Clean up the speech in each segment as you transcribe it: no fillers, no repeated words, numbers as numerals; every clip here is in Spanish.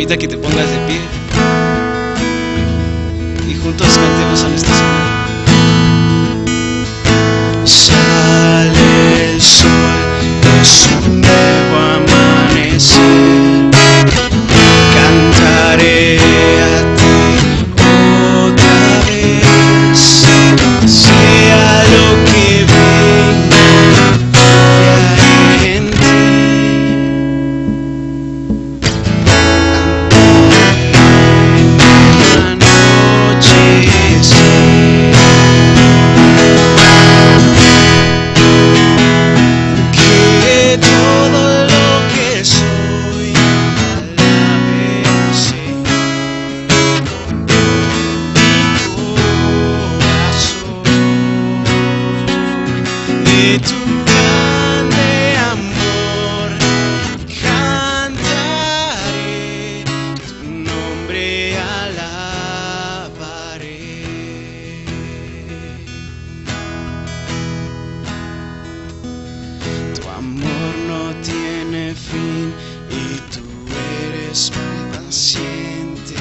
invito a que te pongas de pie y juntos cantemos a nuestro Señor. Sale el sol, es un nuevo amanecer, cantaré a ti otra vez, sea lo que venga, confiaré en ti. Paciente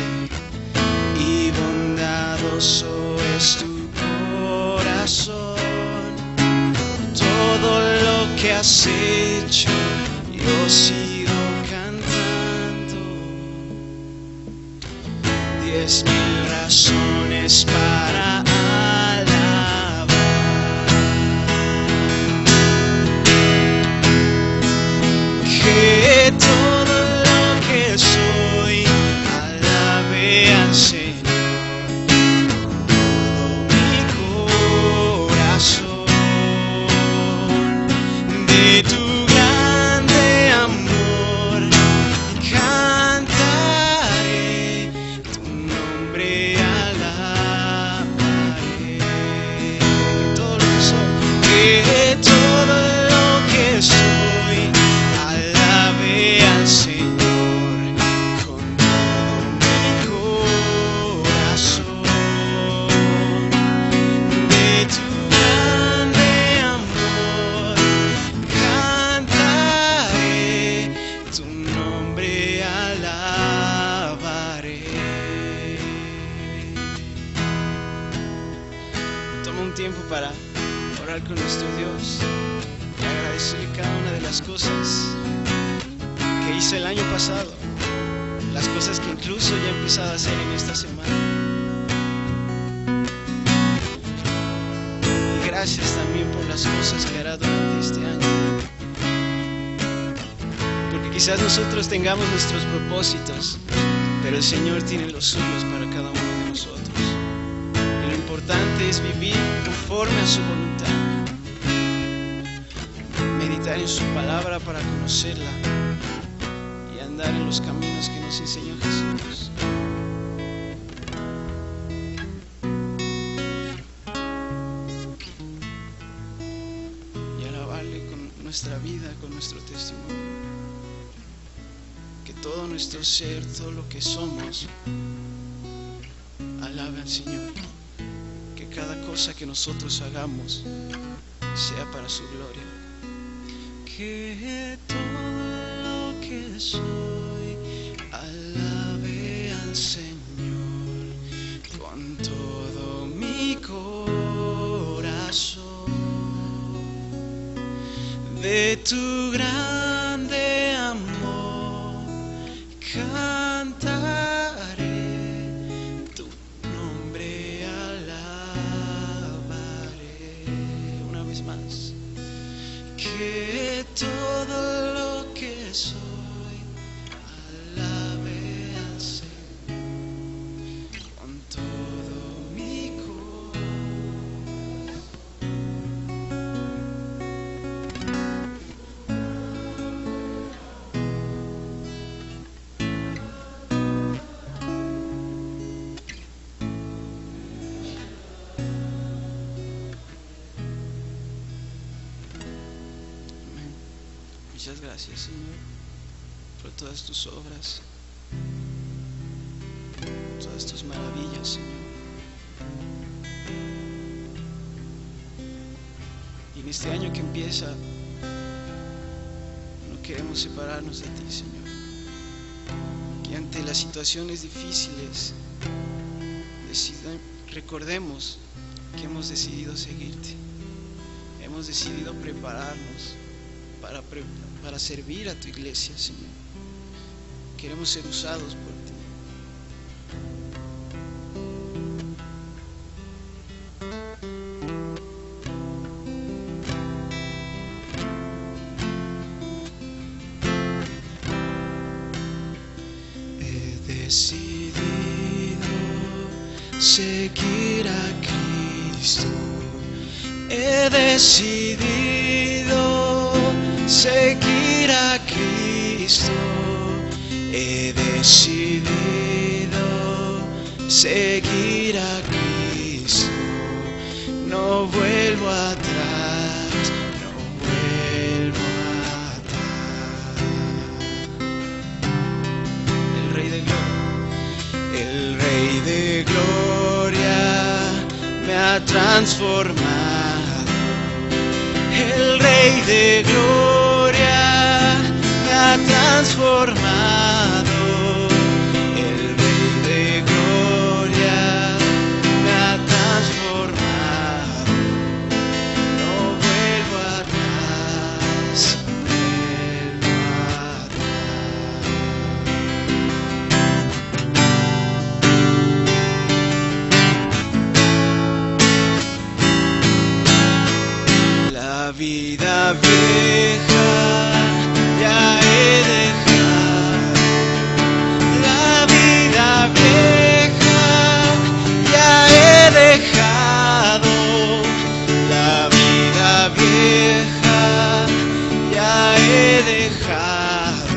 y bondadoso es tu corazón. Todo lo que has hecho yo sigo cantando. 10,000 razones para alabar. Que todo lo que soy alabe al Señor con todo mi corazón. De tu grande amor cantaré, tu nombre alabaré. Que todo lo que soy alabe al Señor con todo mi corazón. De tu grande amor cantaré, tu nombre alabaré. Toma un tiempo para orar con nuestro Dios y agradecerle cada una de las cosas que hizo el año pasado, las cosas que incluso ya he empezado a hacer en esta semana. Y gracias también por las cosas que hará durante este año. Porque quizás nosotros tengamos nuestros propósitos, pero el Señor tiene los suyos para cada uno de nosotros. Y lo importante es vivir conforme a su voluntad, meditar en su palabra para conocerla y andar en los caminos que nos enseñó Jesús. Y alabarle con nuestra vida, con nuestro testimonio. Que todo nuestro ser, todo lo que somos, alabe al Señor. Que cada cosa que nosotros hagamos sea para su gloria. Que todo lo que soy alabe al Señor con todo mi corazón. De tu grande amor cantaré, tu nombre alabaré. Una vez más. Que todo lo que soy alabe al Señor con todo mi Muchas gracias, Señor, por todas tus obras, todas tus maravillas, Señor. Y en este año que empieza, no queremos separarnos de ti, Señor. Y ante las situaciones difíciles, recordemos que hemos decidido seguirte. Hemos decidido prepararnos para servir a tu iglesia, Señor. Queremos ser usados por ti. He decidido seguir a Cristo. He decidido seguir a Cristo. He decidido seguir a Cristo. No vuelvo atrás, no vuelvo atrás. El Rey de Gloria me ha transformado. El Rey de Gloria me ha transformado. El Rey de Gloria me ha transformado. No vuelvo atrás, no vuelvo atrás. La vida vieja ya he dejado. La vida vieja ya he dejado. La vida vieja ya he dejado.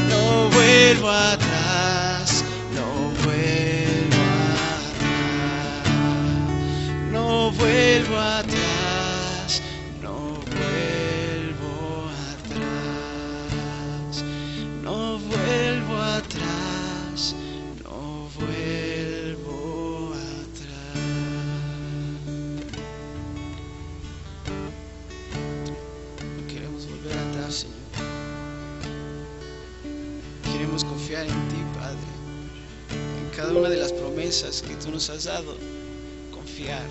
No vuelvo atrás, no vuelvo atrás. No vuelvo atrás, no vuelvo atrás. No vuelvo atrás, no vuelvo atrás. No queremos volver atrás, Señor. Queremos confiar en ti, Padre, en cada una de las promesas que tú nos has dado. Confiar.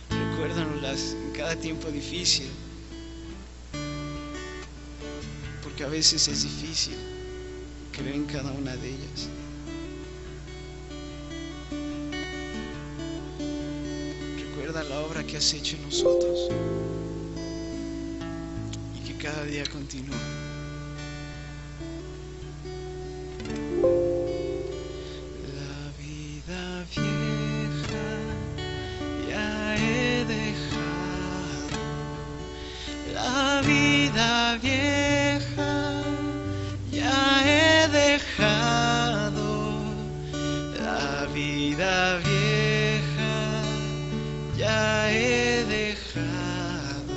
Recuérdanoslas en cada tiempo difícil, porque a veces es difícil creer en cada una de ellas. Recuerda la obra que has hecho en nosotros y que cada día continúa. La vida vieja ya he dejado. La vida vieja ya he dejado. La vida vieja ya he dejado.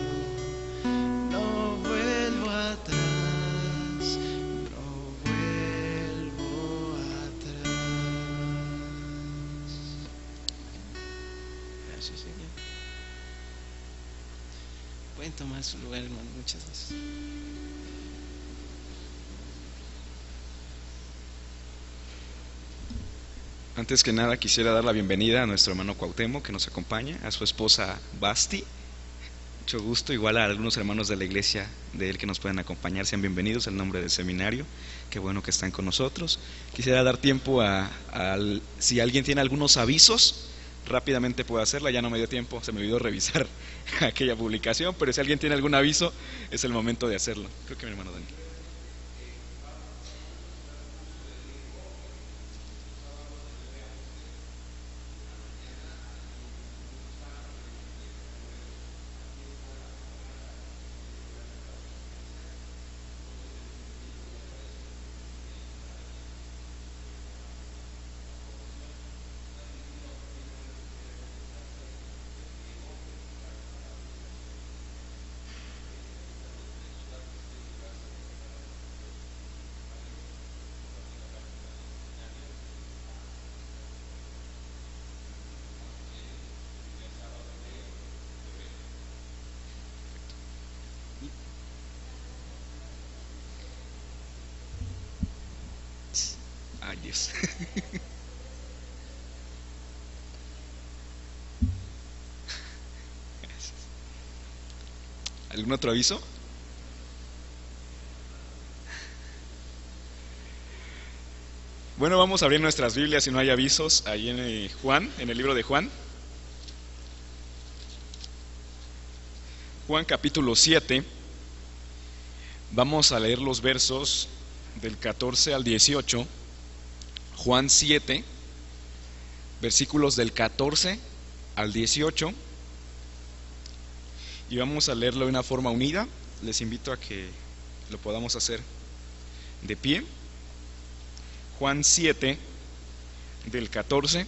No vuelvo atrás, no vuelvo atrás. Gracias, Señor. Pueden tomar su lugar, hermano. Muchas gracias. Antes que nada quisiera dar la bienvenida a nuestro hermano Cuauhtémoc que nos acompaña, a su esposa Basti. Mucho gusto, igual a algunos hermanos de la iglesia de él que nos pueden acompañar, sean bienvenidos al nombre del seminario. Qué bueno que están con nosotros. Quisiera dar tiempo si alguien tiene algunos avisos, rápidamente puede hacerla. Ya no me dio tiempo, se me olvidó revisar aquella publicación, pero si alguien tiene algún aviso es el momento de hacerlo. Creo que mi hermano Dani. 10. ¿Algún otro aviso? Bueno, vamos a abrir nuestras Biblias si no hay avisos ahí en Juan, en el libro de Juan. Juan capítulo 7. Vamos a leer los versos del 14 al 18. Juan 7, versículos del 14 al 18. Y vamos a leerlo de una forma unida. Les invito a que lo podamos hacer de pie. Juan 7, del 14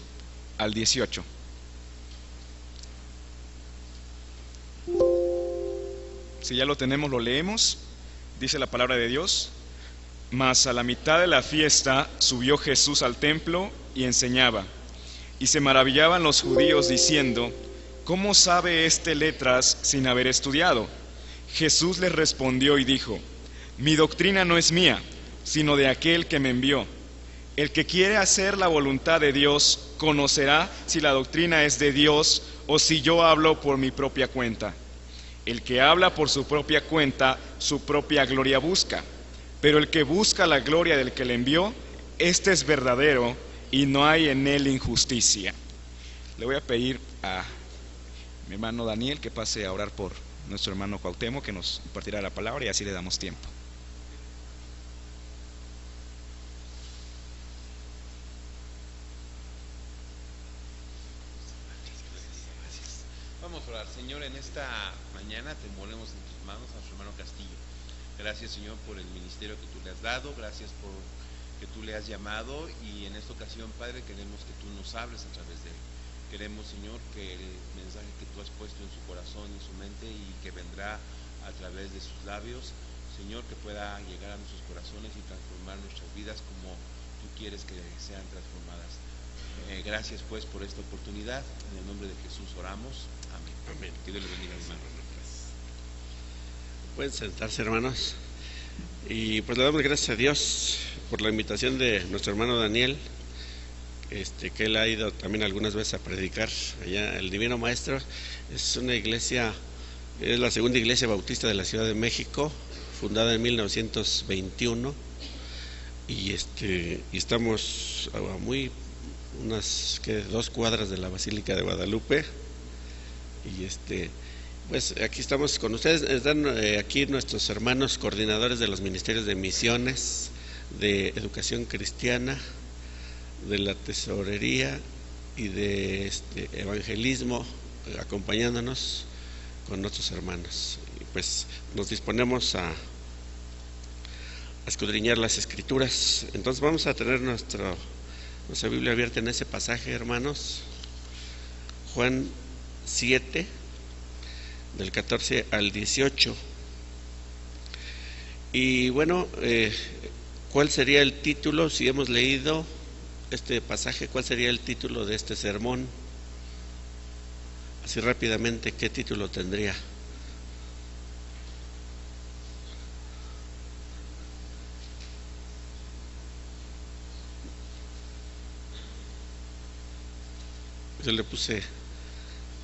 al 18. Si ya lo tenemos, lo leemos. Dice la palabra de Dios: Mas a la mitad de la fiesta subió Jesús al templo y enseñaba. Y se maravillaban los judíos diciendo: ¿Cómo sabe este letras sin haber estudiado? Jesús les respondió y dijo: Mi doctrina no es mía, sino de aquel que me envió. El que quiere hacer la voluntad de Dios conocerá si la doctrina es de Dios o si yo hablo por mi propia cuenta. El que habla por su propia cuenta, su propia gloria busca. Pero el que busca la gloria del que le envió, este es verdadero y no hay en él injusticia. Le voy a pedir a mi hermano Daniel que pase a orar por nuestro hermano Cuauhtémoc, que nos impartirá la palabra y así le damos tiempo. Vamos a orar. Señor, en esta mañana te ponemos en tus manos a nuestro hermano Castillo. Gracias, Señor, por el ministerio que tú le has dado, gracias por que tú le has llamado, y en esta ocasión, Padre, queremos que tú nos hables a través de él. Queremos, Señor, que el mensaje que tú has puesto en su corazón, en su mente, y que vendrá a través de sus labios, Señor, que pueda llegar a nuestros corazones y transformar nuestras vidas como tú quieres que sean transformadas. Gracias pues por esta oportunidad. En el nombre de Jesús oramos. Amén. Amén. Que Dios le bendiga, hermano. Pueden sentarse, hermanos. Y pues le damos gracias a Dios por la invitación de nuestro hermano Daniel, que él ha ido también algunas veces a predicar allá. El Divino Maestro es una iglesia, es la segunda iglesia bautista de la Ciudad de México, fundada en 1921, y estamos a unas 2 cuadras de la Basílica de Guadalupe. Y pues aquí estamos con ustedes. Están aquí nuestros hermanos coordinadores de los ministerios de misiones, de educación cristiana, de la tesorería y de evangelismo, acompañándonos con nuestros hermanos. Y pues nos disponemos a escudriñar las escrituras. Entonces vamos a tener nuestra Biblia abierta en ese pasaje, hermanos. Juan 7, del 14 al 18. Y bueno, ¿cuál sería el título? Si hemos leído este pasaje, ¿cuál sería el título de este sermón? Así rápidamente, ¿qué título tendría? Yo le puse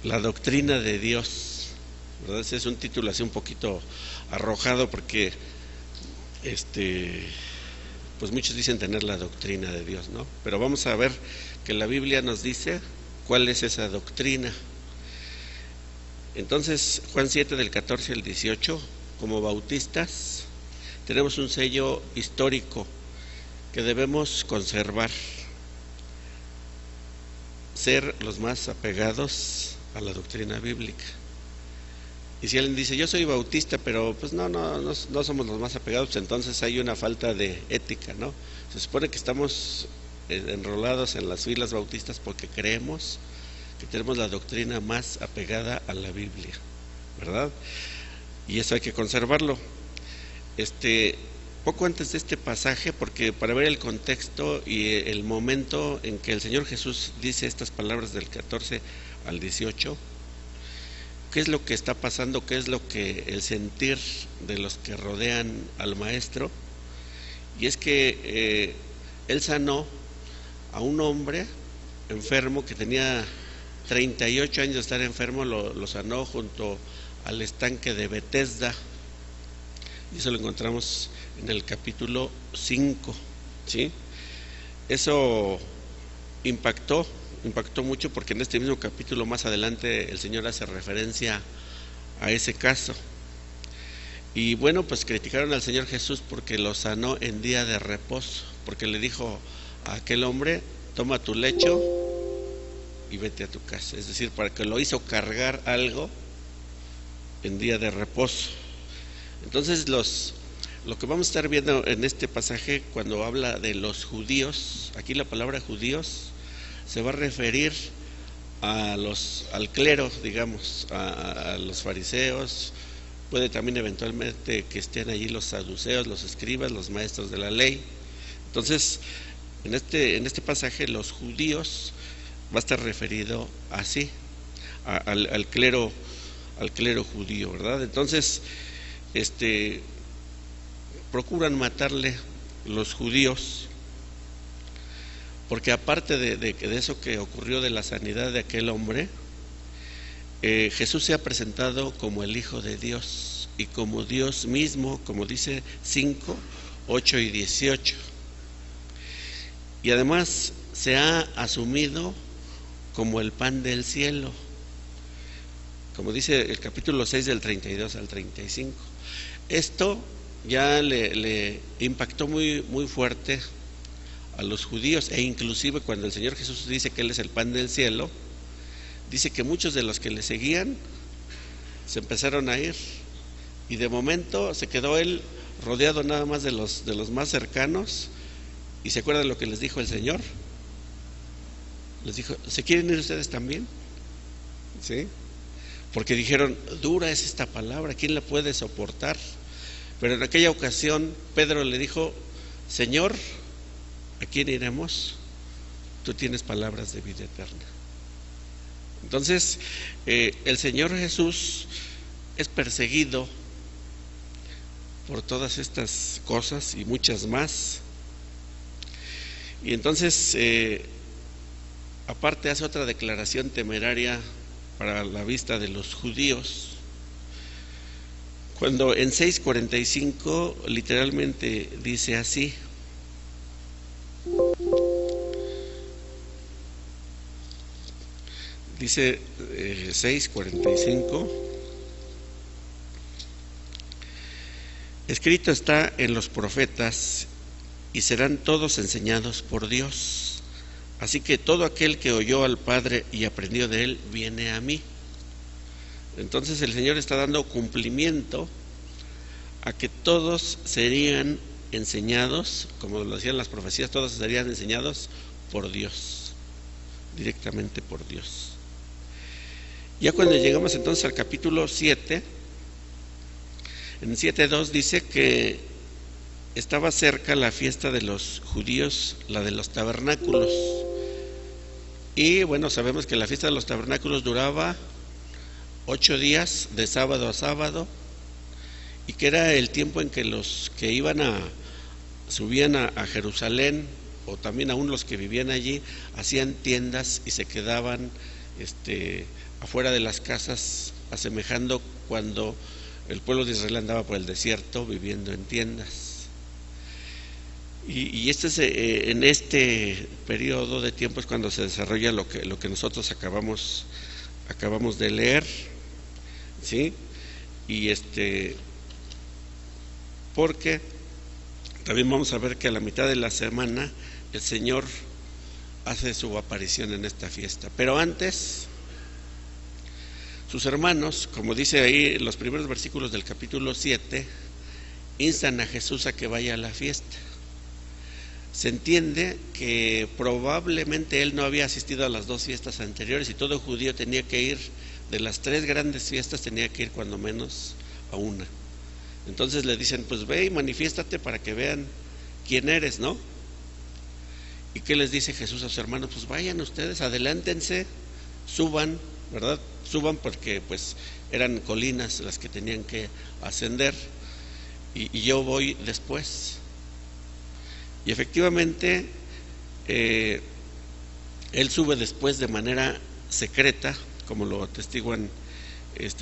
la doctrina de Dios, ¿verdad? Ese es un título así un poquito arrojado porque pues muchos dicen tener la doctrina de Dios, ¿no? Pero vamos a ver que la Biblia nos dice cuál es esa doctrina. Entonces, Juan 7 del 14 al 18, como bautistas tenemos un sello histórico que debemos conservar, ser los más apegados a la doctrina bíblica. Y si alguien dice, yo soy bautista, pero pues no somos los más apegados, pues entonces hay una falta de ética, ¿no? Se supone que estamos enrolados en las filas bautistas porque creemos que tenemos la doctrina más apegada a la Biblia, ¿verdad? Y eso hay que conservarlo. Poco antes de este pasaje, porque para ver el contexto y el momento en que el Señor Jesús dice estas palabras del 14 al 18, ¿qué es lo que está pasando? ¿Qué es lo que el sentir de los que rodean al Maestro? Y es que Él sanó a un hombre enfermo que tenía 38 años de estar enfermo, lo sanó junto al estanque de Betesda, y eso lo encontramos en el capítulo 5, ¿sí? Eso impactó mucho, porque en este mismo capítulo más adelante el Señor hace referencia a ese caso. Y bueno, pues criticaron al Señor Jesús porque lo sanó en día de reposo, porque le dijo a aquel hombre: toma tu lecho y vete a tu casa. Es decir, para que lo hizo cargar algo en día de reposo. Entonces lo que vamos a estar viendo en este pasaje, cuando habla de los judíos, aquí la palabra judíos se va a referir al clero, digamos, a los fariseos. Puede también eventualmente que estén allí los saduceos, los escribas, los maestros de la ley. Entonces, en este pasaje, los judíos va a estar referido así, al clero judío, ¿verdad? Entonces, procuran matarle los judíos, porque aparte de eso que ocurrió, de la sanidad de aquel hombre, Jesús se ha presentado como el Hijo de Dios y como Dios mismo, como dice 5, 8 y 18. Y además se ha asumido como el pan del cielo, como dice el capítulo 6 del 32 al 35. Esto ya le impactó muy, muy fuerte a los judíos, e inclusive cuando el Señor Jesús dice que Él es el pan del cielo, dice que muchos de los que le seguían se empezaron a ir, y de momento se quedó Él rodeado nada más de los más cercanos. ¿Y se acuerdan lo que les dijo el Señor? Les dijo: ¿se quieren ir ustedes también? ¿Sí? Porque dijeron: dura es esta palabra, ¿quién la puede soportar? Pero en aquella ocasión Pedro le dijo: Señor, ¿a quién iremos? Tú tienes palabras de vida eterna. Entonces, el Señor Jesús es perseguido por todas estas cosas y muchas más. Y entonces, aparte hace otra declaración temeraria para la vista de los judíos, cuando en 6:45 literalmente dice así: dice 6:45: escrito está en los profetas, y serán todos enseñados por Dios. Así que todo aquel que oyó al Padre y aprendió de Él, viene a mí. Entonces el Señor está dando cumplimiento a que todos serían enseñados, como lo decían las profecías, todos serían enseñados por Dios, directamente por Dios. Ya cuando llegamos entonces al capítulo 7, en 7:2 dice que estaba cerca la fiesta de los judíos, la de los tabernáculos. Y bueno, sabemos que la fiesta de los tabernáculos duraba 8 días, de sábado a sábado, y que era el tiempo en que los que subían a Jerusalén, o también aún los que vivían allí, hacían tiendas y se quedaban afuera de las casas, asemejando cuando el pueblo de Israel andaba por el desierto viviendo en tiendas. Y en este periodo de tiempo es cuando se desarrolla lo que nosotros acabamos de leer, ¿sí? Y porque también vamos a ver que a la mitad de la semana el Señor hace su aparición en esta fiesta. Pero antes, sus hermanos, como dice ahí los primeros versículos del capítulo 7, instan a Jesús a que vaya a la fiesta. Se entiende que probablemente él no había asistido a las 2 fiestas anteriores, y todo judío tenía que ir, de las 3 grandes fiestas tenía que ir cuando menos a una. Entonces le dicen: pues ve y manifiéstate para que vean quién eres, ¿no? ¿Y qué les dice Jesús a sus hermanos? Pues vayan ustedes, adelántense, suban, ¿verdad? Suban, porque pues eran colinas las que tenían que ascender, y yo voy después. Y efectivamente Él sube después de manera secreta, como lo atestiguan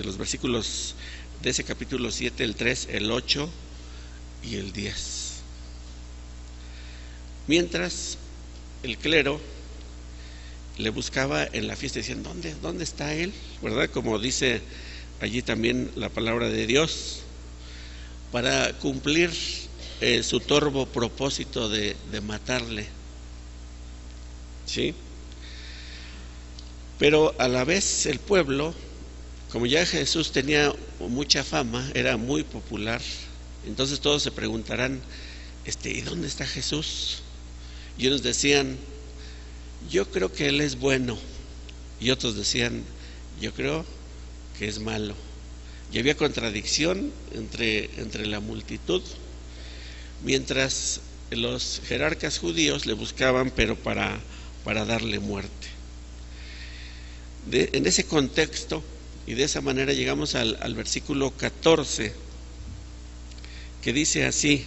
los versículos de ese capítulo 7, el 3, el 8 y el 10. Mientras el clero le buscaba en la fiesta, decían, ¿dónde está él? ¿Verdad? Como dice allí también la palabra de Dios, para cumplir su torvo propósito de matarle. ¿Sí? Pero a la vez el pueblo, como ya Jesús tenía mucha fama, era muy popular, entonces todos se preguntarán, ¿y dónde está Jesús? Y unos decían, yo creo que Él es bueno, y otros decían, yo creo que es malo. Y había contradicción entre la multitud, mientras los jerarcas judíos le buscaban, pero para darle muerte. En ese contexto, y de esa manera llegamos al versículo 14, que dice así: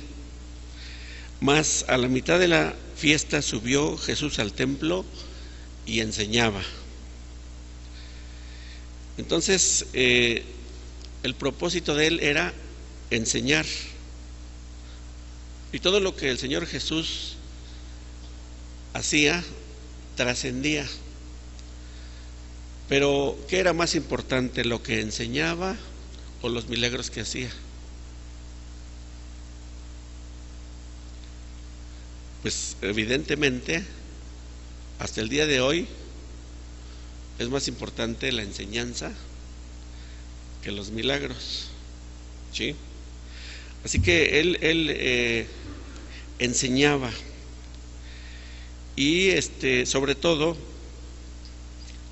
mas a la mitad de la fiesta subió Jesús al templo y enseñaba. Entonces, el propósito de él era enseñar. Y todo lo que el Señor Jesús hacía trascendía. Pero, ¿qué era más importante, lo que enseñaba o los milagros que hacía? Pues evidentemente, hasta el día de hoy, es más importante la enseñanza que los milagros, ¿sí? Así que él enseñaba, y sobre todo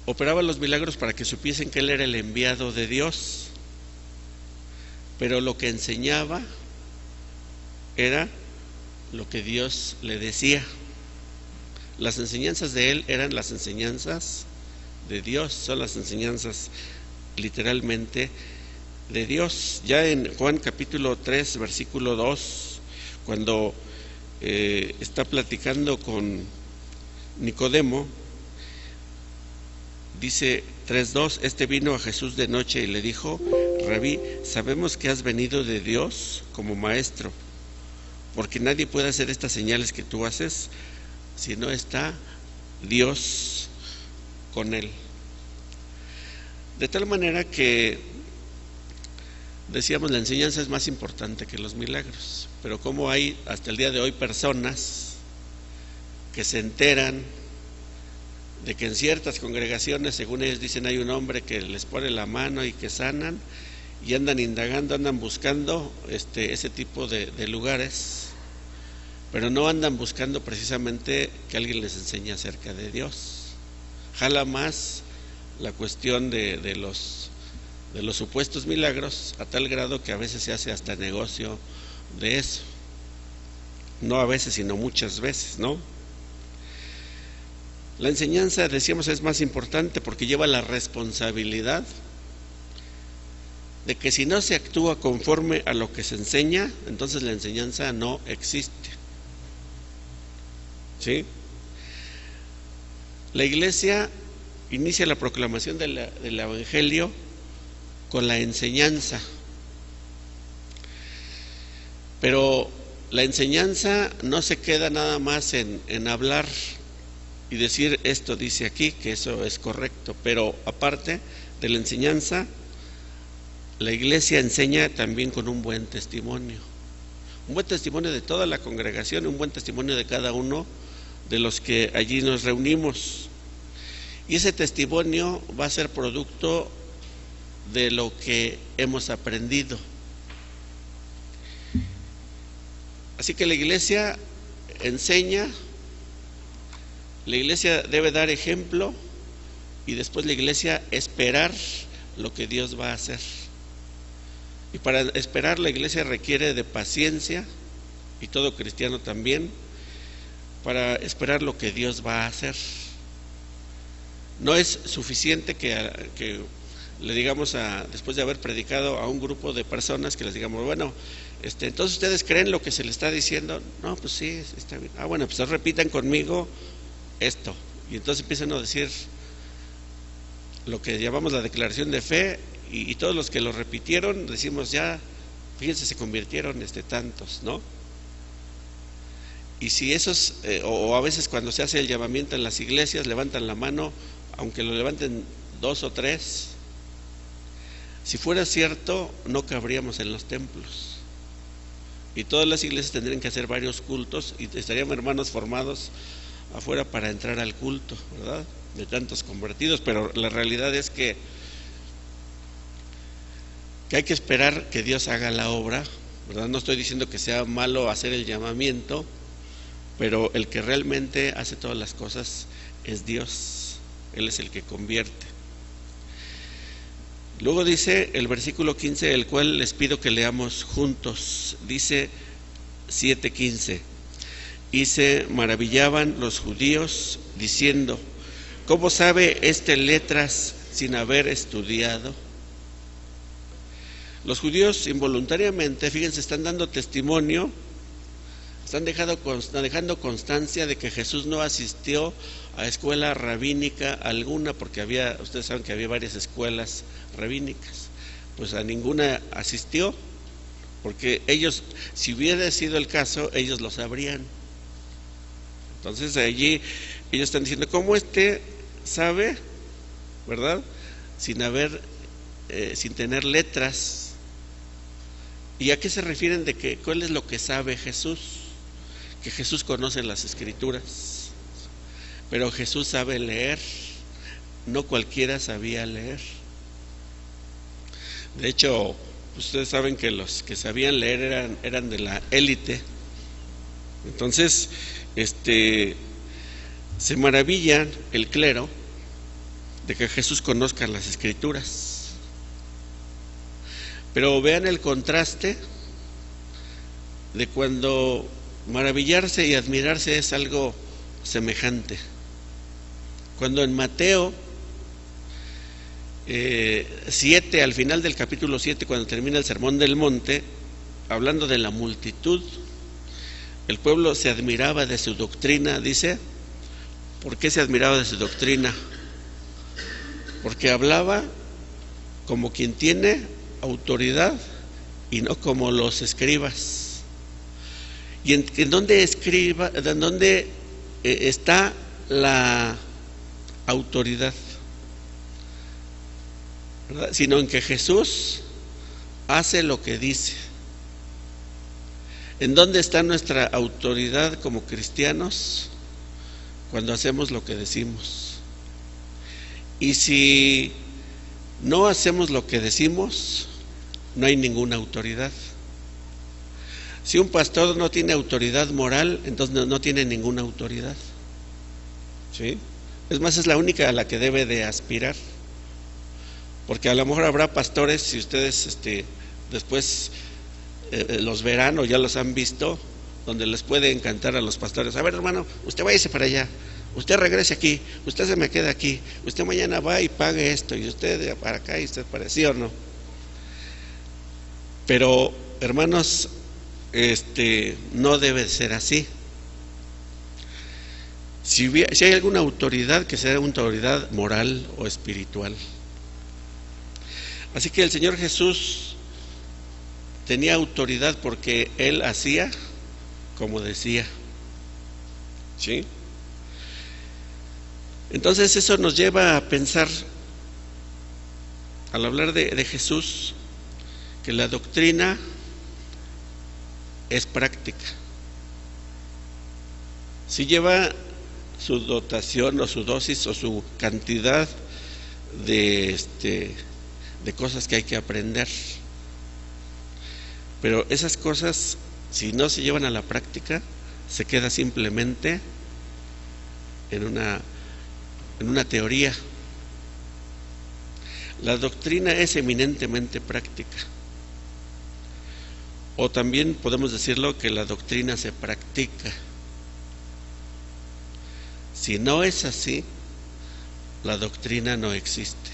operaba los milagros para que supiesen que él era el enviado de Dios, pero lo que enseñaba era lo que Dios le decía. Las enseñanzas de él eran las enseñanzas de Dios, son las enseñanzas literalmente de Dios. Ya en Juan capítulo 3, versículo 2, cuando está platicando con Nicodemo, dice 3:2, vino a Jesús de noche y le dijo: Rabí, sabemos que has venido de Dios como maestro, porque nadie puede hacer estas señales que tú haces si no está Dios con él. De tal manera que decíamos, la enseñanza es más importante que los milagros. Pero como hay hasta el día de hoy personas que se enteran de que en ciertas congregaciones, según ellos dicen, hay un hombre que les pone la mano y que sanan, y andan indagando, andan buscando ese tipo de lugares, pero no andan buscando precisamente que alguien les enseñe acerca de Dios. Jala más la cuestión de los supuestos milagros, a tal grado que a veces se hace hasta negocio de eso. No a veces, sino muchas veces, ¿no? La enseñanza, decíamos, es más importante porque lleva la responsabilidad de que si no se actúa conforme a lo que se enseña, entonces la enseñanza no existe. ¿Sí? La iglesia inicia la proclamación del evangelio con la enseñanza, pero la enseñanza no se queda nada más en hablar y decir esto dice aquí, que eso es correcto, pero aparte de la enseñanza, la iglesia enseña también con un buen testimonio de toda la congregación, un buen testimonio de cada uno de los que allí nos reunimos, y ese testimonio va a ser producto de lo que hemos aprendido. Así que la iglesia enseña, la iglesia debe dar ejemplo, y después la iglesia esperar lo que Dios va a hacer. Y para esperar, la iglesia requiere de paciencia, y todo cristiano también, para esperar lo que Dios va a hacer. No es suficiente que le digamos, después de haber predicado a un grupo de personas, que les digamos, bueno, entonces ustedes creen lo que se les está diciendo. No, pues sí, está bien. Bueno, pues repitan conmigo esto, Y entonces empiezan a decir lo que llamamos la declaración de fe, y todos los que lo repitieron decimos ya, fíjense, se convirtieron tantos, ¿no? Y si esos, o a veces cuando se hace el llamamiento en las iglesias, levantan la mano, aunque lo levanten 2 o 3, si fuera cierto, no cabríamos en los templos. Y todas las iglesias tendrían que hacer varios cultos, y estarían hermanos formados afuera para entrar al culto, ¿verdad? De tantos convertidos. Pero la realidad es que hay que esperar que Dios haga la obra, ¿verdad? No estoy diciendo que sea malo hacer el llamamiento, pero el que realmente hace todas las cosas es Dios. Él es el que convierte. Luego dice el versículo 15, el cual les pido que leamos juntos. Dice 7:15: y se maravillaban los judíos diciendo: ¿cómo sabe letras sin haber estudiado? Los judíos involuntariamente, fíjense, están dando testimonio, están dejando constancia de que Jesús no asistió a escuela rabínica alguna, porque ustedes saben que había varias escuelas rabínicas, pues a ninguna asistió, porque ellos, si hubiera sido el caso, ellos lo sabrían. Entonces allí ellos están diciendo: ¿cómo sabe, verdad? Sin tener letras. ¿Y a qué se refieren de que cuál es lo que sabe Jesús? Que Jesús conoce las Escrituras, pero Jesús sabe leer. No cualquiera sabía leer. De hecho, ustedes saben que los que sabían leer eran de la élite. Entonces, se maravillan el clero de que Jesús conozca las Escrituras. Pero vean el contraste de cuando maravillarse y admirarse es algo semejante. Cuando en Mateo 7, al final del capítulo 7, cuando termina el Sermón del Monte, hablando de la multitud, el pueblo se admiraba de su doctrina, dice. ¿Por qué se admiraba de su doctrina? Porque hablaba como quien tiene autoridad y no como los escribas. ¿Y en dónde está la autoridad? ¿Verdad? Sino en que Jesús hace lo que dice. ¿En dónde está nuestra autoridad como cristianos? Cuando hacemos lo que decimos. Y si no hacemos lo que decimos, no hay ninguna autoridad. Si un pastor no tiene autoridad moral, entonces no tiene ninguna autoridad. ¿Sí? Es más, es la única a la que debe de aspirar. Porque a lo mejor habrá pastores, si ustedes después los verán o ya los han visto, donde les puede encantar a los pastores: a ver, hermano, usted váyase para allá, usted regrese aquí, usted se me queda aquí, usted mañana va y pague esto, y usted para acá y usted para sí, ¿o no? Pero, hermanos, no debe ser así. Si hay alguna autoridad, que sea una autoridad moral o espiritual. Así que el Señor Jesús tenía autoridad porque Él hacía como decía. ¿Sí? Entonces eso nos lleva a pensar, al hablar de Jesús, que la doctrina es práctica. Si lleva su dotación o su dosis o su cantidad de cosas que hay que aprender, pero esas cosas, si no se llevan a la práctica, se queda simplemente en una teoría. La doctrina es eminentemente práctica. O también podemos decirlo que la doctrina se practica. Si no es así, la doctrina no existe.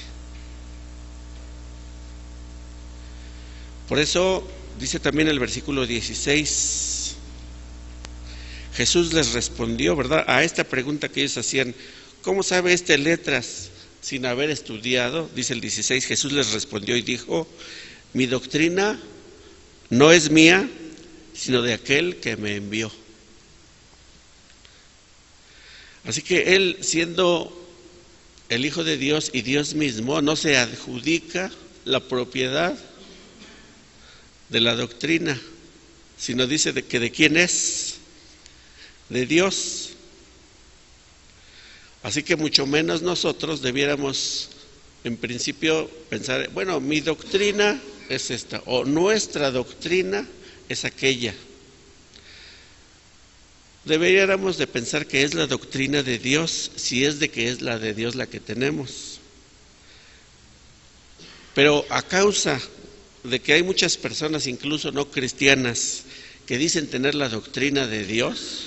Por eso dice también el versículo 16, Jesús les respondió, ¿verdad?, a esta pregunta que ellos hacían: ¿cómo sabe letras sin haber estudiado? Dice el 16, Jesús les respondió y dijo: mi doctrina no es mía, sino de aquel que me envió. Así que él, siendo el Hijo de Dios y Dios mismo, no se adjudica la propiedad de la doctrina, sino dice de quién es, de Dios. Así que mucho menos nosotros debiéramos en principio pensar, bueno, mi doctrina es esta, o nuestra doctrina es aquella. Deberíamos de pensar que es la doctrina de Dios, si es de que es la de Dios la que tenemos. Pero a causa de que hay muchas personas, incluso no cristianas, que dicen tener la doctrina de Dios,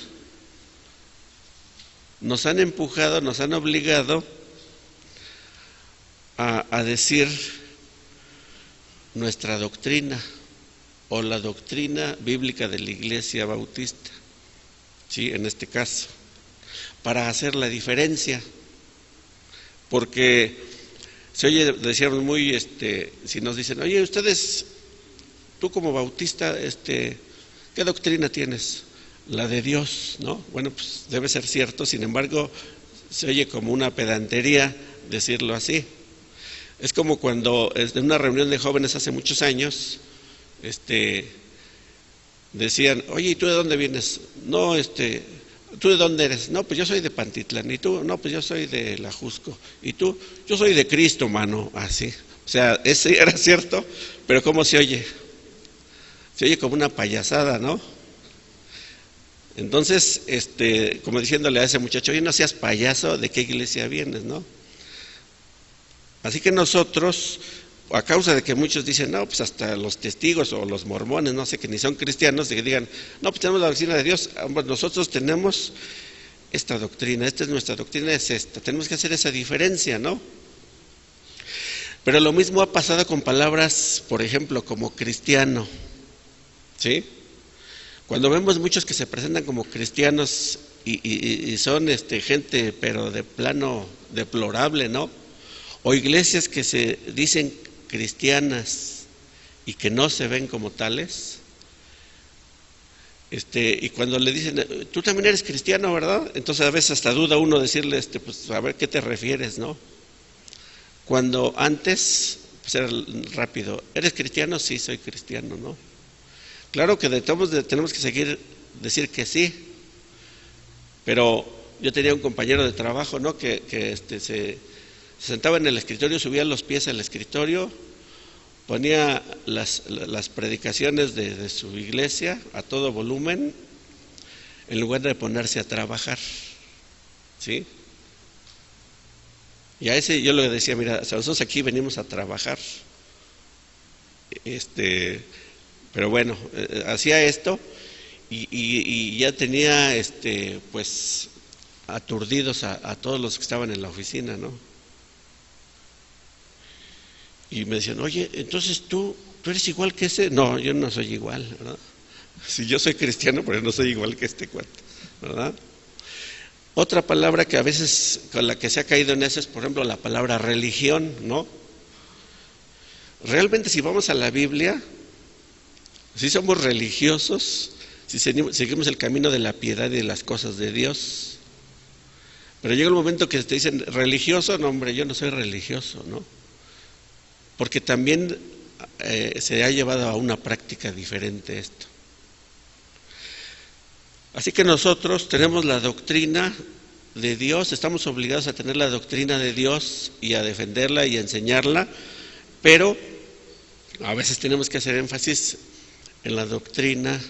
nos han empujado, nos han obligado a decir nuestra doctrina o la doctrina bíblica de la Iglesia Bautista, ¿sí? En este caso, para hacer la diferencia, porque se oye, decíamos muy, si nos dicen, oye, ustedes, tú como bautista, ¿qué doctrina tienes? La de Dios, ¿no? Bueno, pues debe ser cierto, sin embargo, se oye como una pedantería decirlo así. Es como cuando en una reunión de jóvenes hace muchos años, decían, oye, ¿y tú de dónde vienes? No, ¿tú de dónde eres? No, pues yo soy de Pantitlán. ¿Y tú? No, pues yo soy de La Jusco. ¿Y tú? Yo soy de Cristo, mano. Así. O sea, ese era cierto, pero ¿cómo se oye? Se oye como una payasada, ¿no? Entonces, como diciéndole a ese muchacho, oye, no seas payaso, ¿de qué iglesia vienes, no? Así que nosotros, a causa de que muchos dicen, no, pues hasta los testigos o los mormones, no sé, que ni son cristianos, de que digan, no, pues tenemos la doctrina de Dios, nosotros tenemos esta doctrina, esta es nuestra doctrina, es esta, tenemos que hacer esa diferencia, ¿no? Pero lo mismo ha pasado con palabras, por ejemplo, como cristiano, ¿sí? Cuando vemos muchos que se presentan como cristianos y son gente, pero de plano deplorable, ¿no? O iglesias que se dicen cristianas y que no se ven como tales, y cuando le dicen, tú también eres cristiano, ¿verdad? Entonces a veces hasta duda uno decirle, pues a ver qué te refieres, ¿no? Cuando antes, pues era rápido, ¿eres cristiano? Sí, soy cristiano, ¿no? Claro que de todos tenemos que seguir, decir que sí, pero yo tenía un compañero de trabajo, ¿no? Que se sentaba en el escritorio, subía los pies al escritorio, ponía las predicaciones de su iglesia a todo volumen, en lugar de ponerse a trabajar, ¿sí? Y a ese yo le decía, mira, nosotros aquí venimos a trabajar, pero bueno, hacía esto y ya tenía, pues, aturdidos a todos los que estaban en la oficina, ¿no? Y me decían, oye, entonces tú eres igual que ese. No, yo no soy igual, ¿verdad? Si yo soy cristiano, pero no soy igual que este cuate, ¿verdad? Otra palabra que a veces con la que se ha caído en eso es, por ejemplo, la palabra religión, ¿no? Realmente, si vamos a la Biblia, si somos religiosos, si seguimos el camino de la piedad y de las cosas de Dios. Pero llega el momento que te dicen, religioso, no, hombre, yo no soy religioso, ¿no? Porque también se ha llevado a una práctica diferente esto. Así que nosotros tenemos la doctrina de Dios, estamos obligados a tener la doctrina de Dios y a defenderla y a enseñarla, pero a veces tenemos que hacer énfasis en la doctrina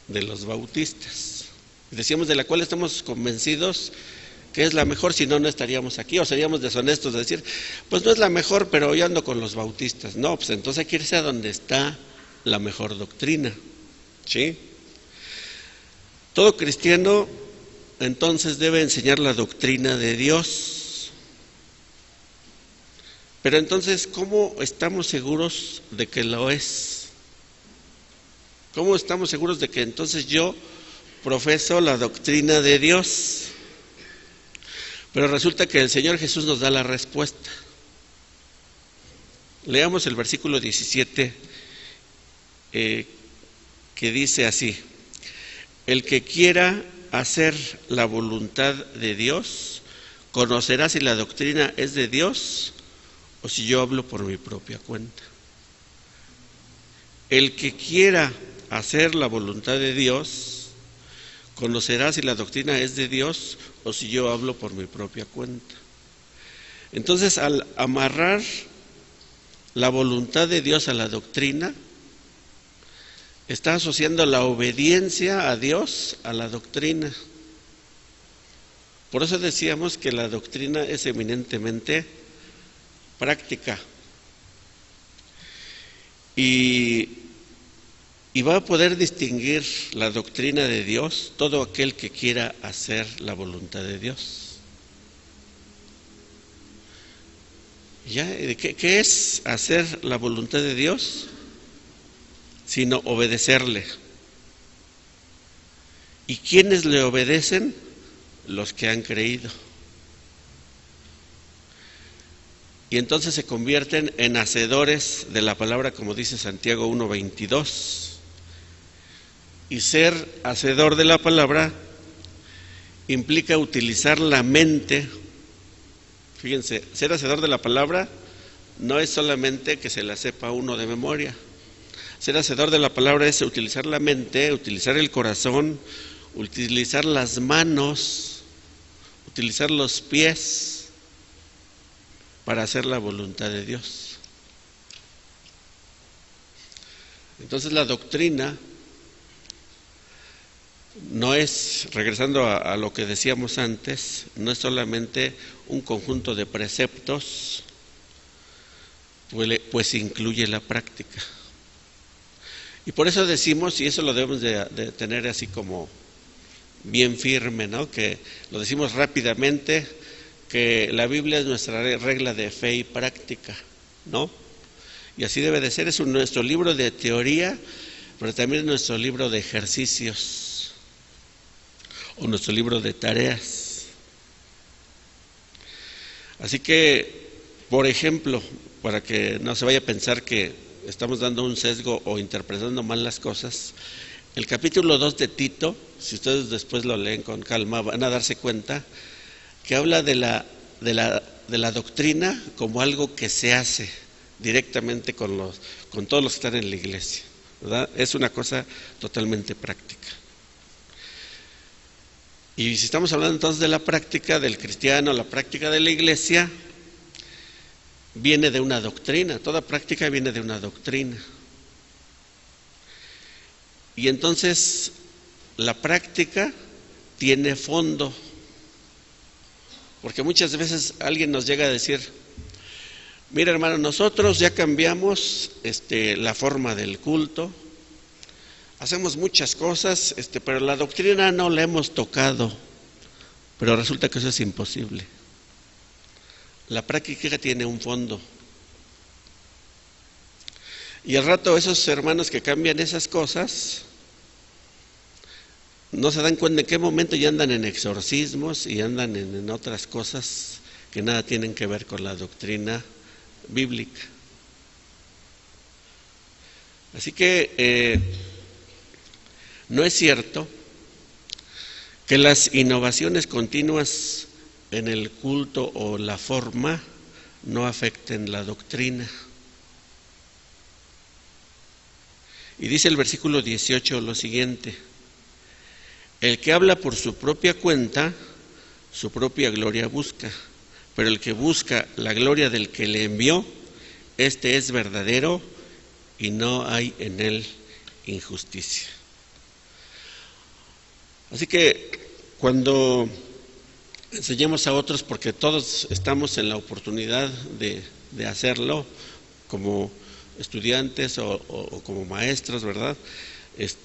de los bautistas. Decíamos de la cual estamos convencidos que es la mejor, si no, no estaríamos aquí, o seríamos deshonestos de decir, pues no es la mejor, pero yo ando con los bautistas. No, pues entonces hay que irse a donde está la mejor doctrina, ¿sí? Todo cristiano entonces debe enseñar la doctrina de Dios. Pero entonces, ¿cómo estamos seguros de que lo es? ¿Cómo estamos seguros de que entonces yo profeso la doctrina de Dios? Pero resulta que el Señor Jesús nos da la respuesta. Leamos el versículo 17, que dice así: el que quiera hacer la voluntad de Dios, conocerá si la doctrina es de Dios o si yo hablo por mi propia cuenta. El que quiera hacer la voluntad de Dios, conocerá si la doctrina es de Dios o si yo hablo por mi propia cuenta. Entonces, al amarrar la voluntad de Dios a la doctrina, está asociando la obediencia a Dios a la doctrina. Por eso decíamos que la doctrina es eminentemente práctica. Y va a poder distinguir la doctrina de Dios todo aquel que quiera hacer la voluntad de Dios. ¿Ya? ¿Qué es hacer la voluntad de Dios? Sino obedecerle. ¿Y quiénes le obedecen? Los que han creído. Y entonces se convierten en hacedores de la palabra, como dice Santiago 1:22. Y ser hacedor de la palabra implica utilizar la mente. Fíjense, ser hacedor de la palabra no es solamente que se la sepa uno de memoria. Ser hacedor de la palabra es utilizar la mente, utilizar el corazón, utilizar las manos, utilizar los pies para hacer la voluntad de Dios. Entonces la doctrina no es, regresando a lo que decíamos antes, no es solamente un conjunto de preceptos, pues incluye la práctica. Y por eso decimos, y eso lo debemos de tener así como bien firme, ¿no? Que lo decimos rápidamente, que la Biblia es nuestra regla de fe y práctica, ¿no? Y así debe de ser, es nuestro libro de teoría, pero también es nuestro libro de ejercicios, o nuestro libro de tareas. Así que, por ejemplo, para que no se vaya a pensar que estamos dando un sesgo o interpretando mal las cosas, el capítulo 2 de Tito, si ustedes después lo leen con calma, van a darse cuenta que habla de la doctrina como algo que se hace directamente con todos los que están en la iglesia, ¿verdad? Es una cosa totalmente práctica. Y si estamos hablando entonces de la práctica del cristiano, la práctica de la iglesia, viene de una doctrina, toda práctica viene de una doctrina. Y entonces la práctica tiene fondo, porque muchas veces alguien nos llega a decir: mira, hermano, nosotros ya cambiamos la forma del culto, hacemos muchas cosas, pero la doctrina no la hemos tocado. Pero resulta que eso es imposible. La práctica tiene un fondo. Y al rato esos hermanos que cambian esas cosas no se dan cuenta en qué momento ya andan en exorcismos y andan en otras cosas que nada tienen que ver con la doctrina bíblica. Así que no es cierto que las innovaciones continuas en el culto o la forma no afecten la doctrina. Y dice el versículo 18 lo siguiente: el que habla por su propia cuenta, su propia gloria busca, pero el que busca la gloria del que le envió, este es verdadero y no hay en él injusticia. Así que cuando enseñemos a otros, porque todos estamos en la oportunidad de hacerlo como estudiantes o como maestros, ¿verdad?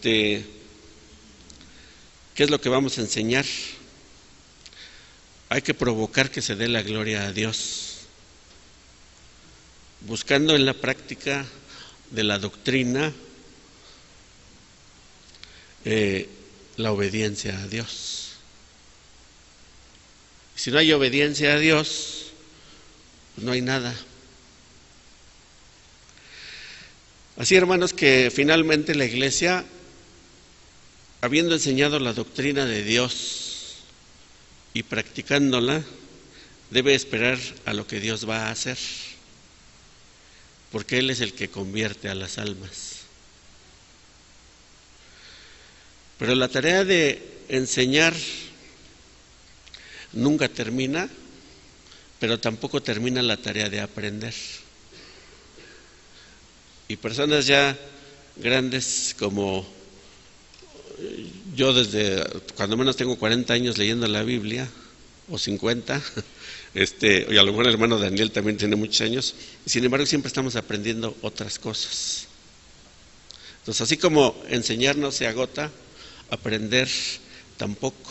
¿Qué es lo que vamos a enseñar? Hay que provocar que se dé la gloria a Dios, buscando en la práctica de la doctrina la obediencia a Dios. Si no hay obediencia a Dios, pues no hay nada. Así, hermanos, que finalmente la Iglesia, habiendo enseñado la doctrina de Dios y practicándola, debe esperar a lo que Dios va a hacer, porque Él es el que convierte a las almas. Pero la tarea de enseñar nunca termina, pero tampoco termina la tarea de aprender. Y personas ya grandes como yo, desde cuando menos tengo 40 años leyendo la Biblia, o 50, y a lo mejor el hermano Daniel también tiene muchos años, y sin embargo siempre estamos aprendiendo otras cosas. Entonces, así como enseñar no se agota, aprender tampoco.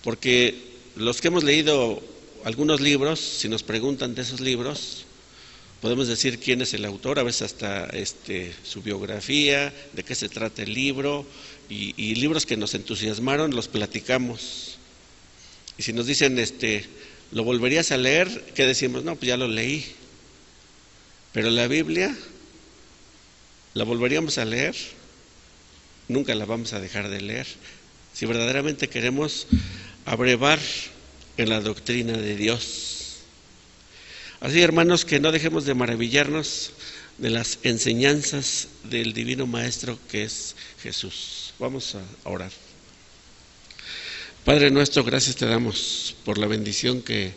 Porque los que hemos leído algunos libros, si nos preguntan de esos libros, podemos decir quién es el autor, a veces hasta su biografía, de qué se trata el libro, y libros que nos entusiasmaron los platicamos. Y si nos dicen, ¿lo volverías a leer? ¿Qué decimos? No, pues ya lo leí. Pero la Biblia, ¿la volveríamos a leer? Nunca la vamos a dejar de leer. Si verdaderamente queremos abrevar en la doctrina de Dios. Así, hermanos, que no dejemos de maravillarnos de las enseñanzas del Divino Maestro que es Jesús. Vamos a orar. Padre nuestro, gracias te damos por la bendición que